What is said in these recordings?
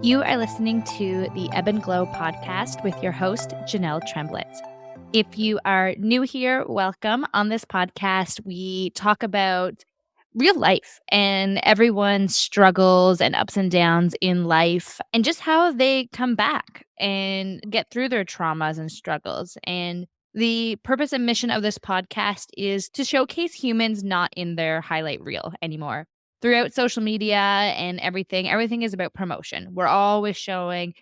You are listening to the Ebb and Glow podcast with your host, Jenelle Tremblett. If you are new here, welcome. On this podcast, we talk about real life and everyone's struggles and ups and downs in life and just how they come back and get through their traumas and struggles. And the purpose and mission of this podcast is to showcase humans not in their highlight reel anymore. Throughout social media and everything is about promotion. We're always showing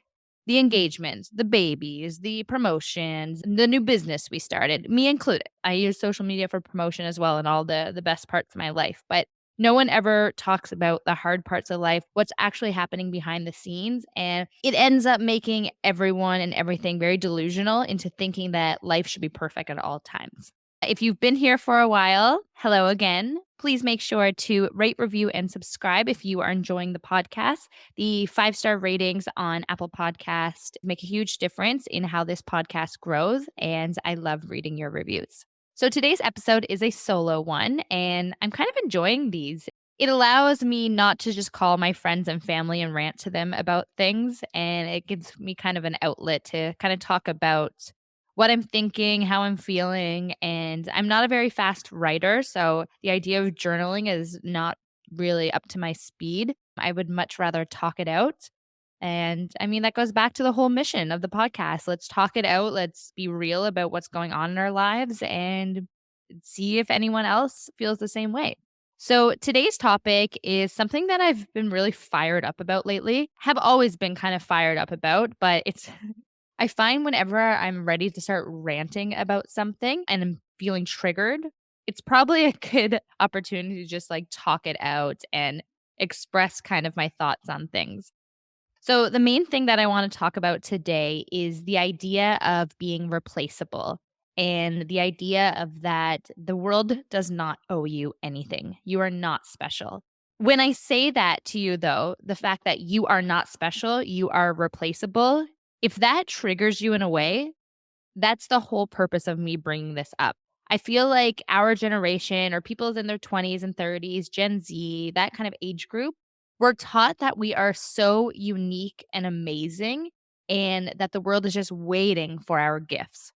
the engagements, the babies, the promotions, the new business we started, me included. I use social media for promotion as well and all the best parts of my life. But no one ever talks about the hard parts of life, what's actually happening behind the scenes. And it ends up making everyone and everything very delusional into thinking that life should be perfect at all times. If you've been here for a while, hello again. Please make sure to rate, review, and subscribe if you are enjoying the podcast. The 5-star ratings on Apple Podcast make a huge difference in how this podcast grows, and I love reading your reviews. So today's episode is a solo one, and I'm kind of enjoying these. It allows me not to just call my friends and family and rant to them about things, and it gives me kind of an outlet to kind of talk about what I'm thinking, how I'm feeling, and I'm not a very fast writer, so the idea of journaling is not really up to my speed. I would much rather talk it out. And I mean, that goes back to the whole mission of the podcast. Let's talk it out. Let's be real about what's going on in our lives and see if anyone else feels the same way. So today's topic is something that I've been really fired up about lately. Have always been kind of fired up about, but it's I find whenever I'm ready to start ranting about something and I'm feeling triggered, it's probably a good opportunity to just like talk it out and express kind of my thoughts on things. So, the main thing that I want to talk about today is the idea of being replaceable and the idea of that the world does not owe you anything. You are not special. When I say that to you, though, the fact that you are not special, you are replaceable, if that triggers you in a way, that's the whole purpose of me bringing this up. I feel like our generation or people in their 20s and 30s, Gen Z, that kind of age group, we're taught that we are so unique and amazing and that the world is just waiting for our gifts.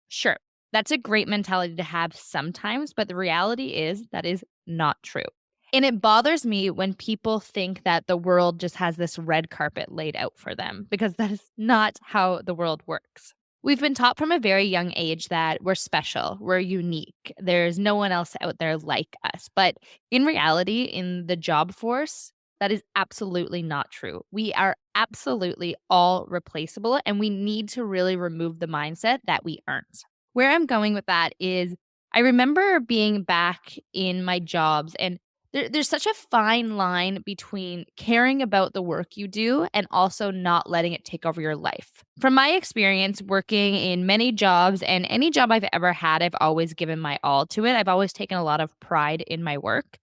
Sure, that's a great mentality to have sometimes, but the reality is that is not true. And it bothers me when people think that the world just has this red carpet laid out for them because that is not how the world works. We've been taught from a very young age that we're special, we're unique, there's no one else out there like us. But in reality, in the job force, that is absolutely not true. We are absolutely all replaceable, and we need to really remove the mindset that we aren't. Where I'm going with that is I remember being back in my jobs and there's such a fine line between caring about the work you do and also not letting it take over your life. From my experience working in many jobs and any job I've ever had, I've always given my all to it. I've always taken a lot of pride in my work.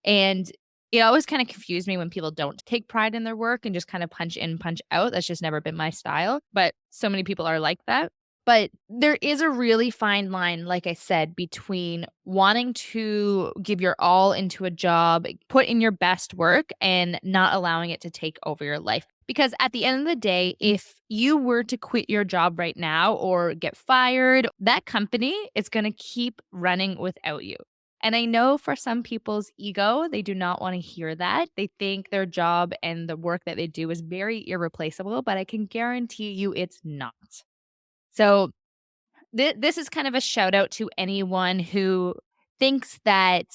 And it always kind of confused me when people don't take pride in their work and just kind of punch in, punch out. That's just never been my style. But so many people are like that. But there is a really fine line, like I said, between wanting to give your all into a job, put in your best work, and not allowing it to take over your life. Because at the end of the day, if you were to quit your job right now or get fired, that company is going to keep running without you. And I know for some people's ego, they do not want to hear that. They think their job and the work that they do is very irreplaceable, but I can guarantee you it's not. So, this is kind of a shout out to anyone who thinks that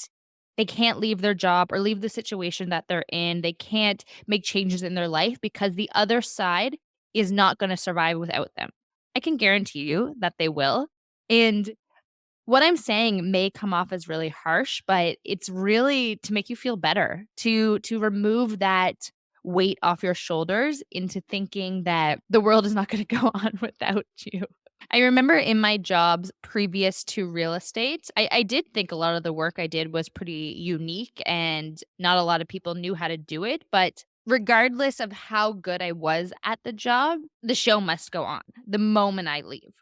they can't leave their job or leave the situation that they're in. They can't make changes in their life because the other side is not going to survive without them. I can guarantee you that they will. And what I'm saying may come off as really harsh, but it's really to make you feel better, to remove that weight off your shoulders into thinking that the world is not going to go on without you. I remember in my jobs previous to real estate, I did think a lot of the work I did was pretty unique and not a lot of people knew how to do it. But regardless of how good I was at the job, the show must go on the moment I leave.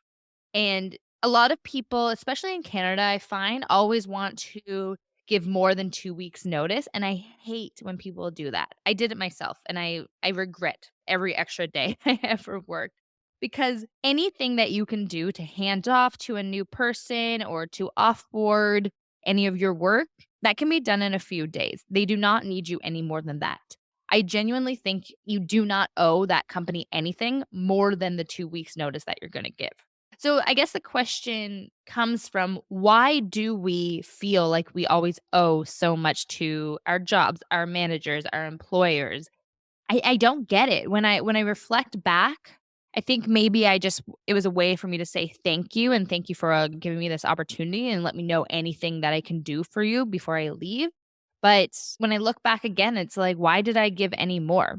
And a lot of people, especially in Canada, I find always want to give more than 2 weeks notice, and I hate when people do that. I did it myself, and I regret every extra day I ever worked. Because anything that you can do to hand off to a new person or to offboard any of your work, that can be done in a few days. They do not need you any more than that. I genuinely think you do not owe that company anything more than the 2 weeks notice that you're gonna give. So I guess the question comes from, why do we feel like we always owe so much to our jobs, our managers, our employers? I don't get it. When I reflect back, I think maybe it was a way for me to say thank you and thank you for, giving me this opportunity and let me know anything that I can do for you before I leave. But when I look back again, it's like, why did I give any more?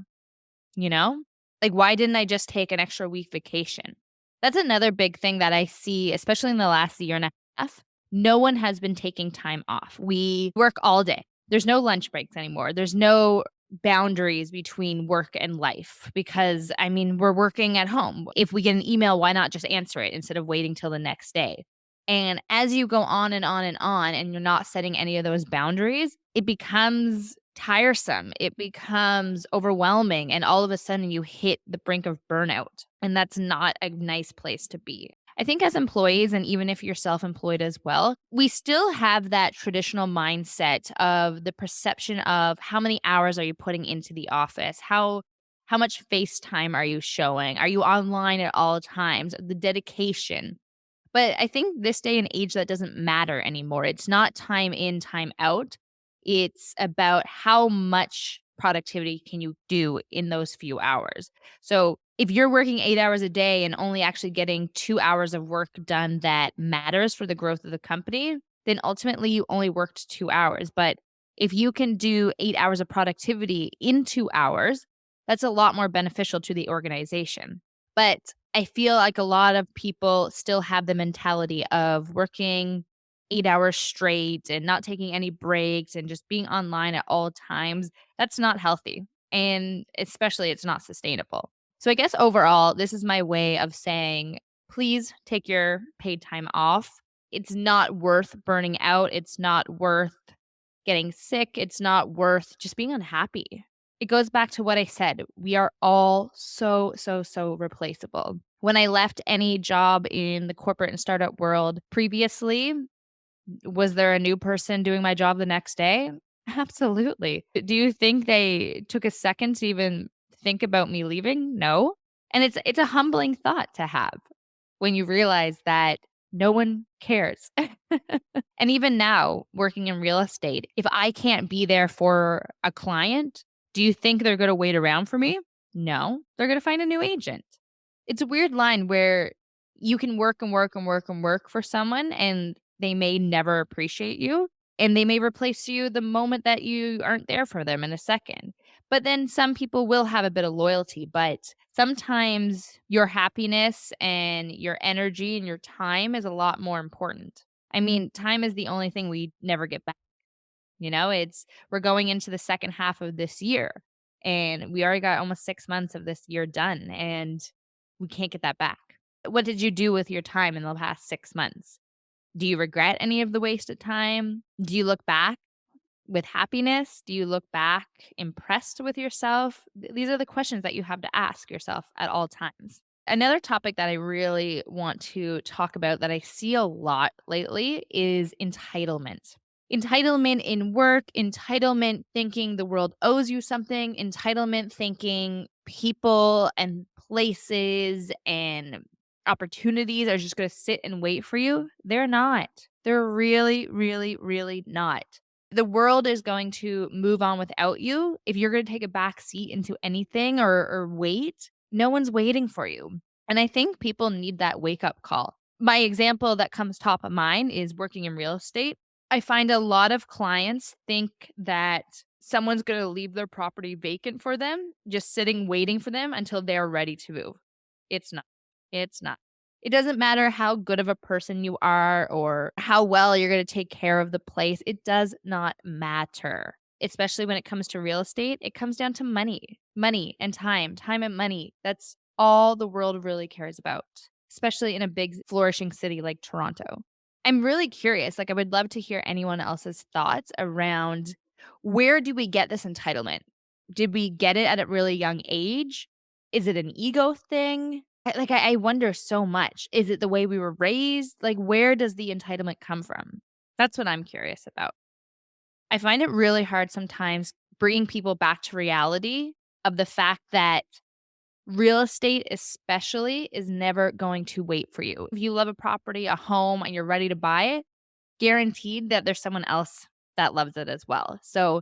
You know? Like, why didn't I just take an extra week vacation? That's another big thing that I see, especially in the last year and a half. No one has been taking time off. We work all day. There's no lunch breaks anymore. There's no boundaries between work and life because, I mean, we're working at home. If we get an email, why not just answer it instead of waiting till the next day? And as you go on and on and on, and you're not setting any of those boundaries, it becomes tiresome. It becomes overwhelming. And all of a sudden, you hit the brink of burnout. And that's not a nice place to be. I think as employees, and even if you're self employed as well, we still have that traditional mindset of the perception of how many hours are you putting into the office? How much face time are you showing? Are you online at all times? The dedication. But I think this day and age, that doesn't matter anymore. It's not time in, time out. It's about how much productivity can you do in those few hours. So if you're working 8 hours a day and only actually getting 2 hours of work done that matters for the growth of the company, then ultimately you only worked 2 hours. But if you can do 8 hours of productivity in 2 hours, that's a lot more beneficial to the organization. But I feel like a lot of people still have the mentality of working 8 hours straight and not taking any breaks and just being online at all times. That's not healthy, and especially it's not sustainable. So I guess overall, this is my way of saying, please take your paid time off. It's not worth burning out. It's not worth getting sick. It's not worth just being unhappy. It goes back to what I said. We are all so, so, so replaceable. When I left any job in the corporate and startup world previously, was there a new person doing my job the next day? Absolutely. Do you think they took a second to even think about me leaving? No. And it's a humbling thought to have when you realize that no one cares. And even now, working in real estate, if I can't be there for a client, do you think they're going to wait around for me? No, they're going to find a new agent. It's a weird line where you can work and work and work and work for someone and they may never appreciate you and they may replace you the moment that you aren't there for them in a second. But then some people will have a bit of loyalty, but sometimes your happiness and your energy and your time is a lot more important. I mean, time is the only thing we never get back. We're going into the second half of this year and we already got almost 6 months of this year done and we can't get that back. What did you do with your time in the past 6 months? Do you regret any of the wasted time? Do you look back with happiness? Do you look back impressed with yourself? These are the questions that you have to ask yourself at all times. Another topic that I really want to talk about that I see a lot lately is entitlement. Entitlement in work, entitlement thinking the world owes you something, entitlement thinking people and places and opportunities are just going to sit and wait for you. They're not. They're really, really, really not. The world is going to move on without you. If you're going to take a back seat into anything or wait, no one's waiting for you. And I think people need that wake up call. My example that comes top of mind is working in real estate. I find a lot of clients think that someone's going to leave their property vacant for them, just sitting waiting for them until they're ready to move. It's not. It's not. It doesn't matter how good of a person you are or how well you're going to take care of the place. It does not matter. Especially when it comes to real estate, it comes down to money and time and money. That's all the world really cares about, especially in a big flourishing city like Toronto. I'm really curious. Like, I would love to hear anyone else's thoughts around, where do we get this entitlement? Did we get it at a really young age? Is it an ego thing? I wonder so much. Is it the way we were raised? Like, where does the entitlement come from? That's what I'm curious about. I find it really hard sometimes bringing people back to reality of the fact that real estate, especially, is never going to wait for you. If you love a property, a home, and you're ready to buy it, guaranteed that there's someone else that loves it as well. So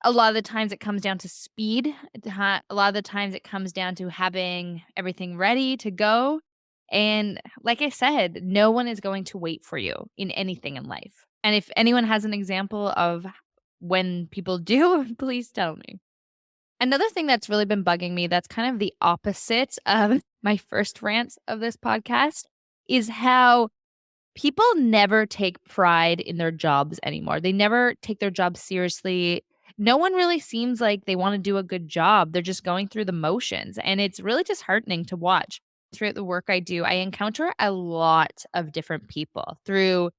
a lot of the times it comes down to speed. A lot of the times it comes down to having everything ready to go. And like I said, no one is going to wait for you in anything in life. And if anyone has an example of when people do, please tell me. Another thing that's really been bugging me that's kind of the opposite of my first rant of this podcast is how people never take pride in their jobs anymore. They never take their job seriously. No one really seems like they want to do a good job. They're just going through the motions, and it's really disheartening to watch. Throughout the work I do, I encounter a lot of different people through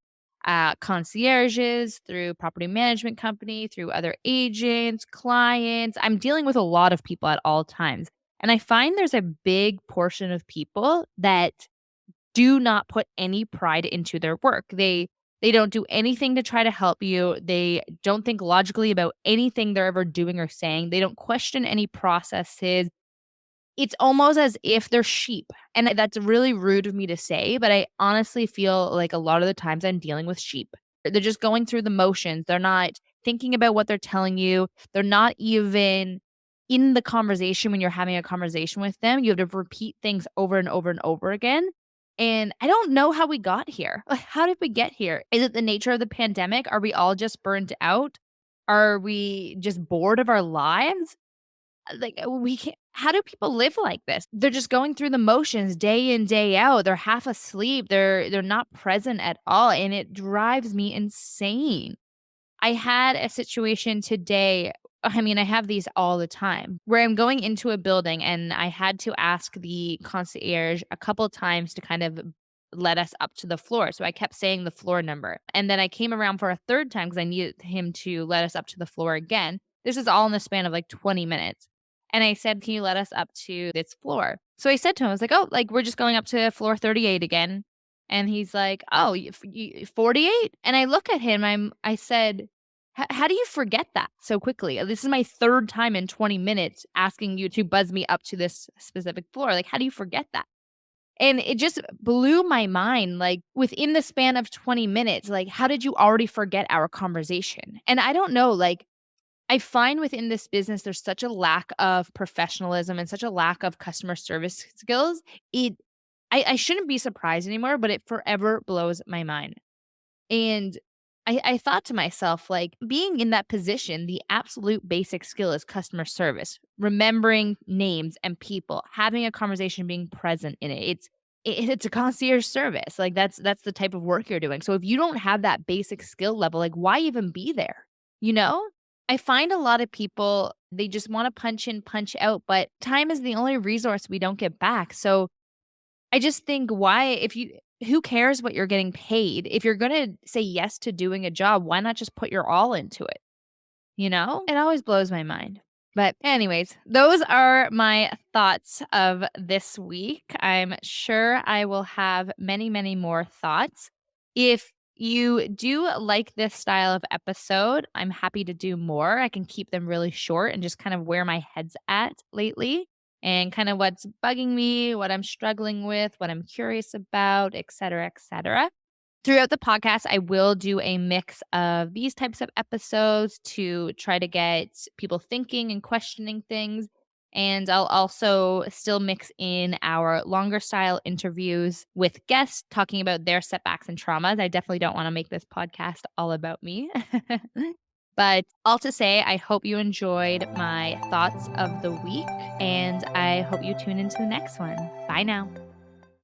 concierges, through property management company, through other agents, clients. I'm dealing with a lot of people at all times. And I find there's a big portion of people that do not put any pride into their work. They don't do anything to try to help you. They don't think logically about anything they're ever doing or saying. They don't question any processes. It's almost as if they're sheep, and that's really rude of me to say, but I honestly feel like a lot of the times I'm dealing with sheep. They're just going through the motions. They're not thinking about what they're telling you. They're not even in the conversation when you're having a conversation with them. You have to repeat things over and over and over again, and I don't know how we got here. Like, how did we get here? Is it the nature of the pandemic? Are we all just burned out? Are we just bored of our lives? We can't how do people live like this? They're just going through the motions day in, day out. They're half asleep. They're not present at all, and it drives me insane. I had a situation today. I mean, I have these all the time where I'm going into a building and I had to ask the concierge a couple times to kind of let us up to the floor. So I kept saying the floor number. And then I came around for a third time because I needed him to let us up to the floor again. This is all in the span of like 20 minutes. And I said, "Can you let us up to this floor?" So I said to him, I was like, "Oh, like we're just going up to floor 38 again." And he's like, "Oh, 48?" And I look at him, I said, how do you forget that so quickly? This is my third time in 20 minutes asking you to buzz me up to this specific floor. Like, how do you forget that? And it just blew my mind, like, within the span of 20 minutes, like, how did you already forget our conversation? And I don't know, like, I find within this business, there's such a lack of professionalism and such a lack of customer service skills. It I shouldn't be surprised anymore, but it forever blows my mind. And I thought to myself, like, being in that position, the absolute basic skill is customer service, remembering names and people, having a conversation, being present in it. It's a concierge service. Like that's the type of work you're doing. So if you don't have that basic skill level, like why even be there? You know? I find a lot of people, they just want to punch in, punch out, but time is the only resource we don't get back. So I just think why if you who cares what you're getting paid? If you're gonna say yes to doing a job, why not just put your all into it, you know? It always blows my mind. But anyways, those are my thoughts of this week. I'm sure I will have many, many more thoughts. If you do like this style of episode, I'm happy to do more. I can keep them really short and just kind of where my head's at lately and kind of what's bugging me, what I'm struggling with, what I'm curious about, et cetera, et cetera. Throughout the podcast, I will do a mix of these types of episodes to try to get people thinking and questioning things. And I'll also still mix in our longer style interviews with guests talking about their setbacks and traumas. I definitely don't want to make this podcast all about me. But all to say, I hope you enjoyed my thoughts of the week, and I hope you tune into the next one. Bye now.